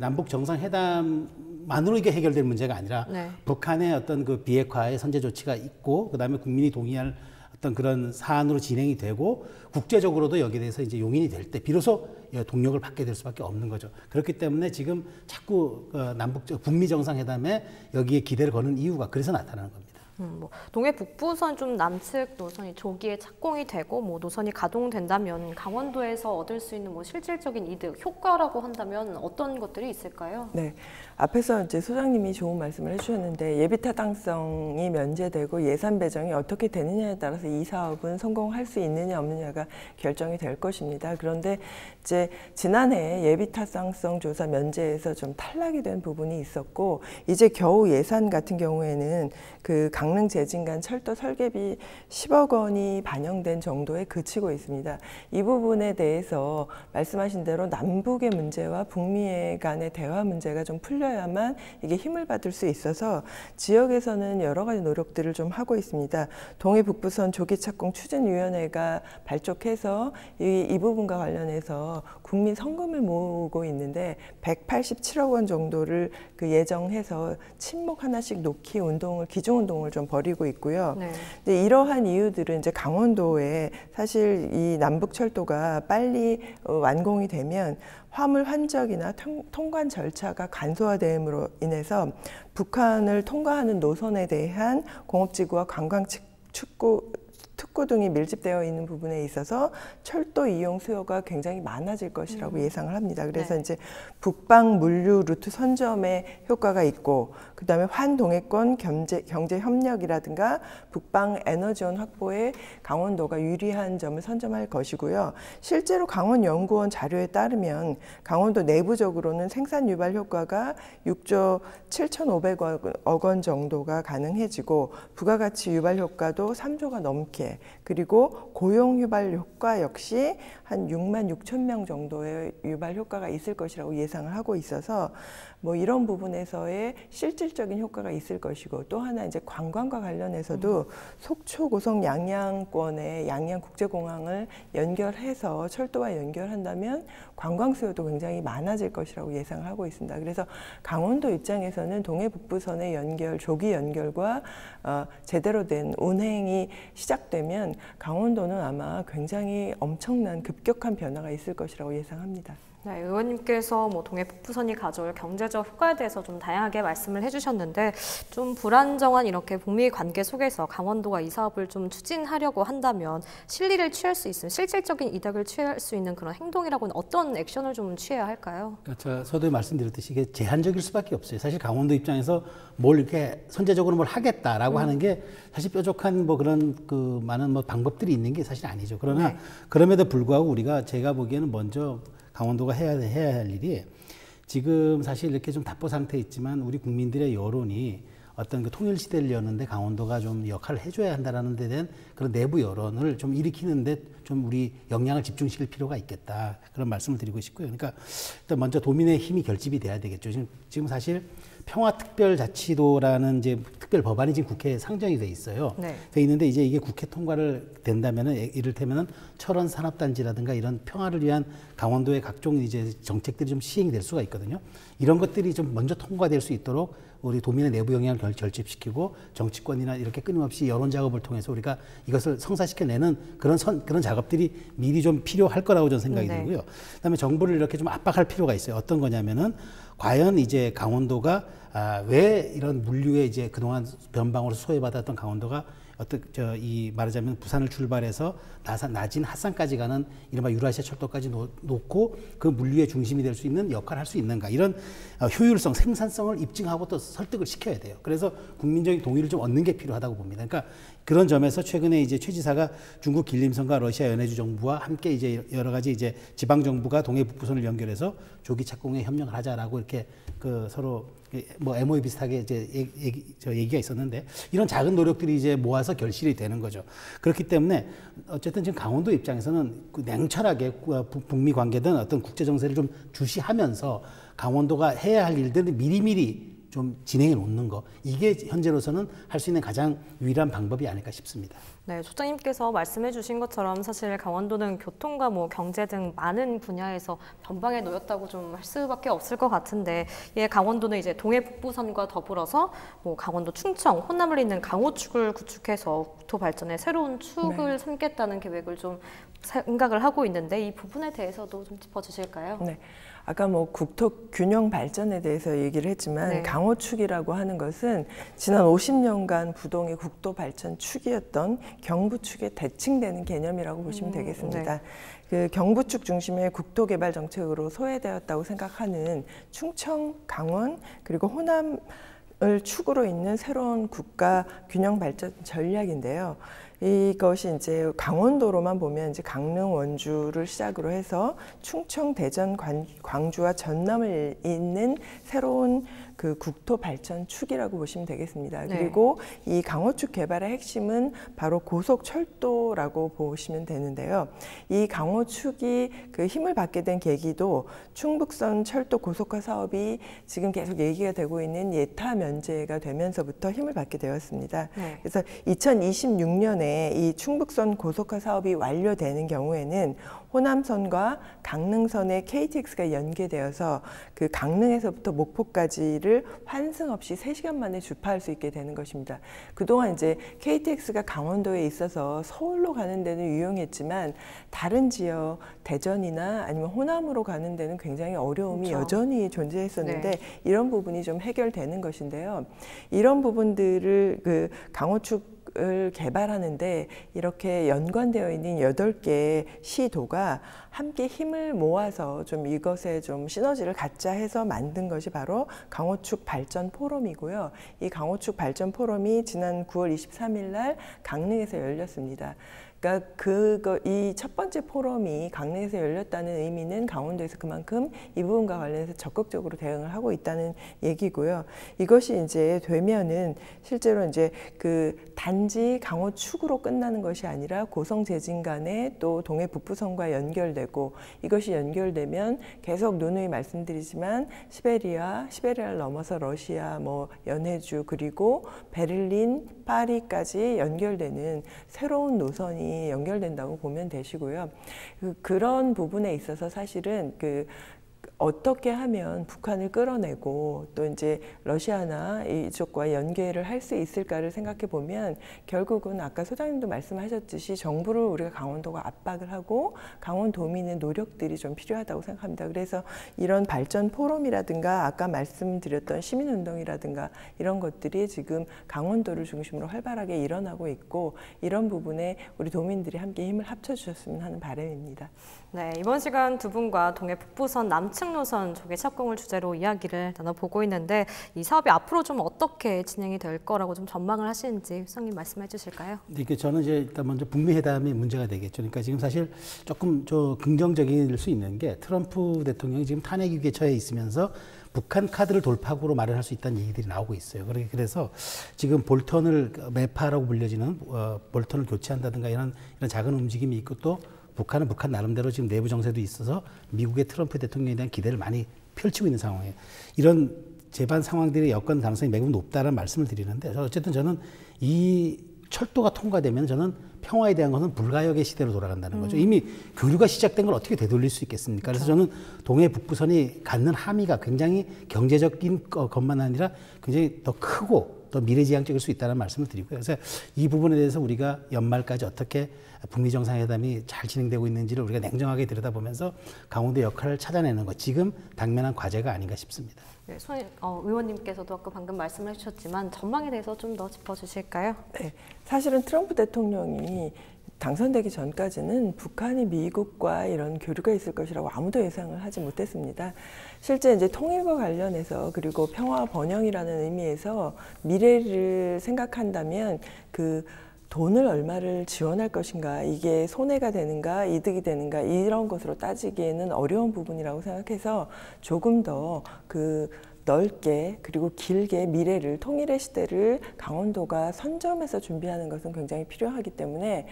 남북 정상회담만으로 이게 해결될 문제가 아니라 북한의 어떤 그 비핵화의 선제 조치가 있고 그다음에 국민이 동의할 어떤 그런 사안으로 진행이 되고 국제적으로도 여기에 대해서 이제 용인이 될 때 비로소 동력을 받게 될 수밖에 없는 거죠. 그렇기 때문에 지금 자꾸 북미 정상회담에 여기에 기대를 거는 이유가 그래서 나타나는 겁니다. 동해 북부선 좀 남측 노선이 조기에 착공이 되고 노선이 가동된다면 강원도에서 얻을 수 있는 실질적인 이득, 효과라고 한다면 어떤 것들이 있을까요? 네, 앞에서 이제 소장님이 좋은 말씀을 해주셨는데 예비 타당성이 면제되고 예산 배정이 어떻게 되느냐에 따라서 이 사업은 성공할 수 있느냐 없느냐가 결정이 될 것입니다. 그런데 이제 지난해 예비 타당성 조사 면제에서 좀 탈락이 된 부분이 있었고 이제 겨우 예산 같은 경우에는 그 강릉 제진간 철도 설계비 10억 원이 반영된 정도에 그치고 있습니다. 이 부분에 대해서 말씀하신 대로 남북의 문제와 북미 간의 대화 문제가 좀 풀려야만 이게 힘을 받을 수 있어서 지역에서는 여러 가지 노력들을 좀 하고 있습니다. 동해 북부선 조기 착공 추진위원회가 발족해서 이 부분과 관련해서 국민 성금을 모으고 있는데 187억 원 정도를 예정해서 침목 하나씩 놓기 운동을 기중 운동을 좀 벌이고 있고요. 근데 이러한 이유들은 이제 강원도에 사실 이 남북 철도가 빨리 완공이 되면 화물 환적이나 통관 절차가 간소화됨으로 인해서 북한을 통과하는 노선에 대한 공업지구와 관광 특구 등이 밀집되어 있는 부분에 있어서 철도 이용 수요가 굉장히 많아질 것이라고 예상을 합니다. 그래서 이제 북방 물류 루트 선점에 효과가 있고 그다음에 환동해권 경제 협력이라든가 북방 에너지원 확보에 강원도가 유리한 점을 선점할 것이고요. 실제로 강원연구원 자료에 따르면 강원도 내부적으로는 생산 유발 효과가 6조 7,500억 원 정도가 가능해지고 부가가치 유발 효과도 3조가 넘게 그리고 고용 유발 효과 역시 한 6만 6천 명 정도의 유발 효과가 있을 것이라고 예상을 하고 있어서 이런 부분에서의 실질적인 효과가 있을 것이고 또 하나 이제 관광과 관련해서도 속초 고성 양양권의 양양국제공항을 연결해서 철도와 연결한다면 관광 수요도 굉장히 많아질 것이라고 예상을 하고 있습니다. 그래서 강원도 입장에서는 동해 북부선의 조기 연결과 제대로 된 운행이 시작되면 강원도는 아마 굉장히 엄청난 급격한 변화가 있을 것이라고 예상합니다. 네, 의원님께서 동해 북부선이 가져올 경제적 효과에 대해서 좀 다양하게 말씀을 해주셨는데 좀 불안정한 이렇게 북미 관계 속에서 강원도가 이 사업을 좀 추진하려고 한다면 실리를 취할 수 있는 실질적인 이득을 취할 수 있는 그런 행동이라고는 어떤 액션을 좀 취해야 할까요? 그러니까 서두에 말씀드렸듯이 이게 제한적일 수밖에 없어요. 사실 강원도 입장에서 뭘 이렇게 선제적으로 뭘 하겠다라고 하는 게 사실 뾰족한 그런 많은 방법들이 있는 게 사실 아니죠. 그러나 네. 그럼에도 불구하고 제가 보기에는 먼저 강원도가 해야 할 일이 지금 사실 이렇게 좀 답보 상태에 있지만 우리 국민들의 여론이 어떤 통일 시대를 여는데 강원도가 좀 역할을 해줘야 한다라는 데 대한 그런 내부 여론을 좀 일으키는데 좀 우리 역량을 집중시킬 필요가 있겠다 그런 말씀을 드리고 싶고요. 그러니까 일단 먼저 도민의 힘이 결집이 돼야 되겠죠. 지금 사실 평화특별자치도라는 특별 법안이 지금 국회에 상정이 돼 있어요. 네. 돼 있는데 이제 이게 국회 통과를 된다면은 이를테면은 철원 산업단지라든가 이런 평화를 위한 강원도의 각종 정책들이 좀 시행이 될 수가 있거든요. 이런 것들이 좀 먼저 통과될 수 있도록 우리 도민의 내부 영향을 결집시키고 정치권이나 이렇게 끊임없이 여론 작업을 통해서 우리가 이것을 성사시켜내는 그런 작업들이 미리 좀 필요할 거라고 저는 생각이 들고요. 그다음에 정부를 이렇게 좀 압박할 필요가 있어요. 어떤 거냐면은 과연 강원도가 왜 이런 물류에 그동안 변방으로 소외받았던 강원도가 말하자면 부산을 출발해서 나진 핫산까지 가는 이른바 유라시아 철도까지 놓고 그 물류의 중심이 될 수 있는 역할을 할 수 있는가 이런 효율성, 생산성을 입증하고 또 설득을 시켜야 돼요. 그래서 국민적인 동의를 좀 얻는 게 필요하다고 봅니다. 그러니까 그런 점에서 최근에 최 지사가 중국 길림성과 러시아 연해주 정부와 함께 여러 가지 지방 정부가 동해 북부선을 연결해서 조기 착공에 협력을 하자라고 이렇게 서로 MOU 비슷하게 얘기가 있었는데 이런 작은 노력들이 모아서 결실이 되는 거죠. 그렇기 때문에 어쨌든 지금 강원도 입장에서는 냉철하게 북미 관계든 어떤 국제 정세를 좀 주시하면서 강원도가 해야 할 일들을 미리미리 좀 진행해 놓는 거 이게 현재로서는 할 수 있는 가장 유일한 방법이 아닐까 싶습니다. 네, 소장님께서 말씀해 주신 것처럼 사실 강원도는 교통과 경제 등 많은 분야에서 변방에 놓였다고 좀 할 수밖에 없을 것 같은데 강원도는 이제 동해 북부선과 더불어서 강원도 충청, 호남을 잇는 강호축을 구축해서 국토 발전의 새로운 축을 삼겠다는 계획을 좀 생각을 하고 있는데 이 부분에 대해서도 좀 짚어주실까요? 네. 아까 국토 균형 발전에 대해서 얘기를 했지만 강호축이라고 하는 것은 지난 50년간 부동의 국토 발전 축이었던 경부축에 대칭되는 개념이라고 보시면 되겠습니다. 그 경부축 중심의 국토 개발 정책으로 소외되었다고 생각하는 충청, 강원 그리고 호남을 축으로 있는 새로운 국가 균형 발전 전략인데요. 이것이 강원도로만 보면 강릉, 원주를 시작으로 해서 충청, 대전, 광주와 전남을 잇는 새로운 그 국토 발전 축이라고 보시면 되겠습니다. 그리고 이 강호축 개발의 핵심은 바로 고속철도라고 보시면 되는데요. 이 강호축이 그 힘을 받게 된 계기도 충북선 철도 고속화 사업이 지금 계속 얘기가 되고 있는 예타 면제가 되면서부터 힘을 받게 되었습니다. 그래서 2026년에 이 충북선 고속화 사업이 완료되는 경우에는 호남선과 강릉선의 KTX가 연계되어서 그 강릉에서부터 목포까지를 환승 없이 3시간 만에 주파할 수 있게 되는 것입니다. 그동안 KTX가 강원도에 있어서 서울로 가는 데는 유용했지만 다른 지역 대전이나 아니면 호남으로 가는 데는 굉장히 어려움이 여전히 존재했었는데 이런 부분이 좀 해결되는 것인데요. 이런 부분들을 그 강호축 을 개발하는데 이렇게 연관되어 있는 8개 시도가 함께 힘을 모아서 좀 이것에 좀 시너지를 갖자 해서 만든 것이 바로 강호축 발전 포럼이고요. 이 강호축 발전 포럼이 지난 9월 23일 날 강릉에서 열렸습니다. 그러니까 이 첫 번째 포럼이 강릉에서 열렸다는 의미는 강원도에서 그만큼 이 부분과 관련해서 적극적으로 대응을 하고 있다는 얘기고요. 이것이 되면은 실제로 그 단지 강호축으로 끝나는 것이 아니라 고성 제진 간에 또 동해 북부선과 연결되고 이것이 연결되면 계속 누누이 말씀드리지만 시베리아를 넘어서 러시아, 연해주 그리고 베를린, 파리까지 연결되는 새로운 노선이 연결된다고 보면 되시고요. 그런 부분에 있어서 사실은 어떻게 하면 북한을 끌어내고 또 이제 러시아나 이쪽과 연계를 할 수 있을까를 생각해 보면 결국은 아까 소장님도 말씀하셨듯이 정부를 우리가 강원도가 압박을 하고 강원도민의 노력들이 좀 필요하다고 생각합니다. 그래서 이런 발전 포럼이라든가 아까 말씀드렸던 시민운동이라든가 이런 것들이 지금 강원도를 중심으로 활발하게 일어나고 있고 이런 부분에 우리 도민들이 함께 힘을 합쳐주셨으면 하는 바람입니다. 네, 이번 시간 두 분과 동해 북부선 남측 노선 조개 착공을 주제로 이야기를 나눠보고 있는데 이 사업이 앞으로 좀 어떻게 진행이 될 거라고 좀 전망을 하시는지 수장님 말씀해 주실까요? 네, 저는 이제 일단 먼저 북미 회담이 문제가 되겠죠. 그러니까 지금 사실 조금 긍정적일 수 있는 게 트럼프 대통령이 지금 탄핵 위기에 처해 있으면서 북한 카드를 돌파구로 마련할 수 있다는 얘기들이 나오고 있어요. 그래서 지금 볼턴을 매파라고 불려지는 볼턴을 교체한다든가 이런 작은 움직임이 있고 또 북한은 북한 나름대로 지금 내부 정세도 있어서 미국의 트럼프 대통령에 대한 기대를 많이 펼치고 있는 상황이에요. 이런 재반 상황들이 여건 가능성이 매우 높다는 말씀을 드리는데 어쨌든 저는 이 철도가 통과되면 저는 평화에 대한 것은 불가역의 시대로 돌아간다는 거죠. 이미 교류가 시작된 걸 어떻게 되돌릴 수 있겠습니까? 그래서 저는 동해 북부선이 갖는 함의가 굉장히 경제적인 것만 아니라 굉장히 더 크고 더 미래지향적일 수 있다는 말씀을 드리고요. 그래서 이 부분에 대해서 우리가 연말까지 어떻게 북미 정상회담이 잘 진행되고 있는지를 우리가 냉정하게 들여다보면서 강원도 역할을 찾아내는 것, 지금 당면한 과제가 아닌가 싶습니다. 네, 의원님께서도 아까 방금 말씀을 해주셨지만 전망에 대해서 좀 더 짚어주실까요? 네, 사실은 트럼프 대통령이 당선되기 전까지는 북한이 미국과 이런 교류가 있을 것이라고 아무도 예상을 하지 못했습니다. 실제 이제 통일과 관련해서 그리고 평화 번영이라는 의미에서 미래를 생각한다면 그 돈을 얼마를 지원할 것인가, 이게 손해가 되는가 이득이 되는가 이런 것으로 따지기에는 어려운 부분이라고 생각해서 조금 더 넓게 그리고 길게 미래를, 통일의 시대를 강원도가 선점해서 준비하는 것은 굉장히 필요하기 때문에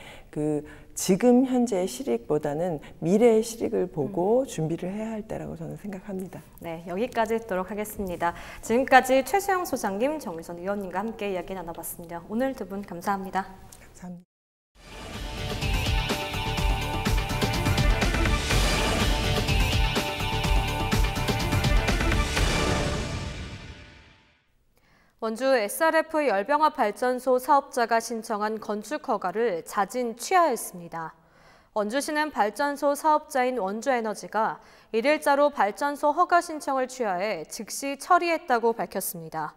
지금 현재의 실익보다는 미래의 실익을 보고 준비를 해야 할 때라고 저는 생각합니다. 네, 여기까지 듣도록 하겠습니다. 지금까지 최수영 소장님, 정의선 의원님과 함께 이야기 나눠봤습니다. 오늘 두 분 감사합니다. 감사합니다. 원주 SRF 열병합 발전소 사업자가 신청한 건축 허가를 자진 취하했습니다. 원주시는 발전소 사업자인 원주에너지가 1일자로 발전소 허가 신청을 취하해 즉시 처리했다고 밝혔습니다.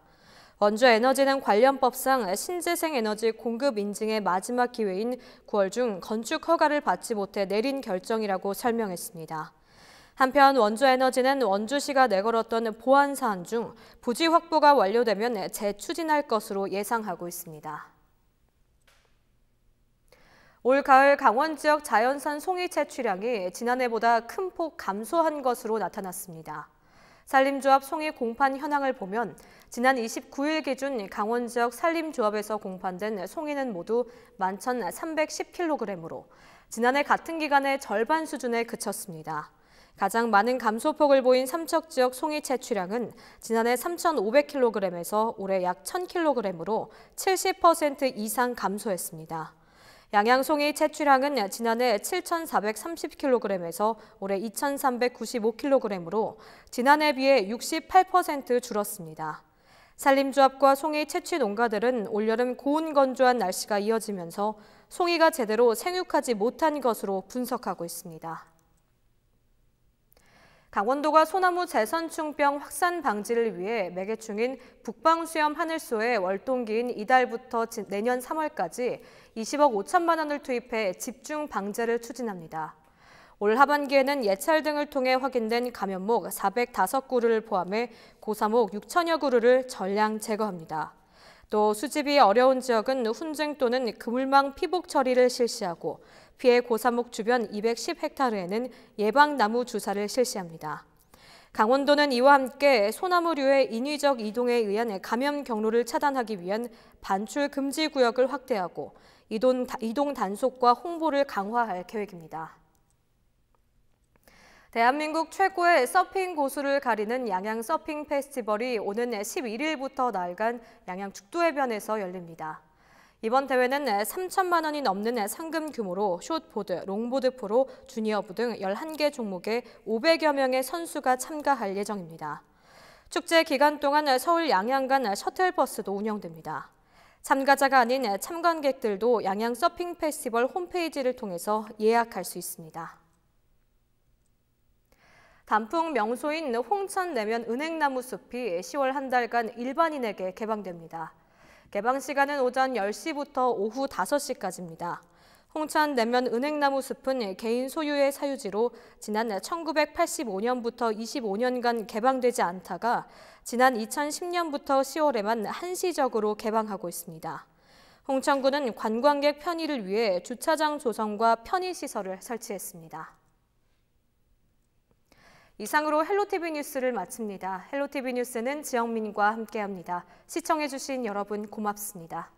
원주에너지는 관련법상 신재생 에너지 공급 인증의 마지막 기회인 9월 중 건축 허가를 받지 못해 내린 결정이라고 설명했습니다. 한편 원주에너지는 원주시가 내걸었던 보완 사안 중 부지 확보가 완료되면 재추진할 것으로 예상하고 있습니다. 올 가을 강원 지역 자연산 송이 채취량이 지난해보다 큰 폭 감소한 것으로 나타났습니다. 산림조합 송이 공판 현황을 보면 지난 29일 기준 강원 지역 산림조합에서 공판된 송이는 모두 11,310kg으로 지난해 같은 기간의 절반 수준에 그쳤습니다. 가장 많은 감소폭을 보인 삼척 지역 송이 채취량은 지난해 3,500kg에서 올해 약 1,000kg으로 70% 이상 감소했습니다. 양양송이 채취량은 지난해 7,430kg에서 올해 2,395kg으로 지난해 비해 68% 줄었습니다. 산림조합과 송이 채취 농가들은 올여름 고온 건조한 날씨가 이어지면서 송이가 제대로 생육하지 못한 것으로 분석하고 있습니다. 강원도가 소나무 재선충병 확산 방지를 위해 매개충인 북방수염 하늘소의 월동기인 이달부터 내년 3월까지 20억 5천만 원을 투입해 집중 방제를 추진합니다. 올 하반기에는 예찰 등을 통해 확인된 감염목 405그루를 포함해 고사목 6천여 그루를 전량 제거합니다. 또 수집이 어려운 지역은 훈증 또는 그물망 피복 처리를 실시하고 피해 고사목 주변 210헥타르에는 예방나무 주사를 실시합니다. 강원도는 이와 함께 소나무류의 인위적 이동에 의한 감염 경로를 차단하기 위한 반출 금지 구역을 확대하고 이동 단속과 홍보를 강화할 계획입니다. 대한민국 최고의 서핑 고수를 가리는 양양 서핑 페스티벌이 오는 11일부터 나흘간 양양 죽도해변에서 열립니다. 이번 대회는 3천만 원이 넘는 상금 규모로 숏보드, 롱보드 프로, 주니어부 등 11개 종목에 500여 명의 선수가 참가할 예정입니다. 축제 기간 동안 서울 양양 간 셔틀버스도 운영됩니다. 참가자가 아닌 참관객들도 양양 서핑 페스티벌 홈페이지를 통해서 예약할 수 있습니다. 단풍 명소인 홍천 내면 은행나무 숲이 10월 한 달간 일반인에게 개방됩니다. 개방 시간은 오전 10시부터 오후 5시까지입니다. 홍천 내면 은행나무 숲은 개인 소유의 사유지로 지난 1985년부터 25년간 개방되지 않다가 지난 2010년부터 10월에만 한시적으로 개방하고 있습니다. 홍천구는 관광객 편의를 위해 주차장 조성과 편의시설을 설치했습니다. 이상으로 헬로티비 뉴스를 마칩니다. 헬로티비 뉴스는 지영민과 함께합니다. 시청해주신 여러분 고맙습니다.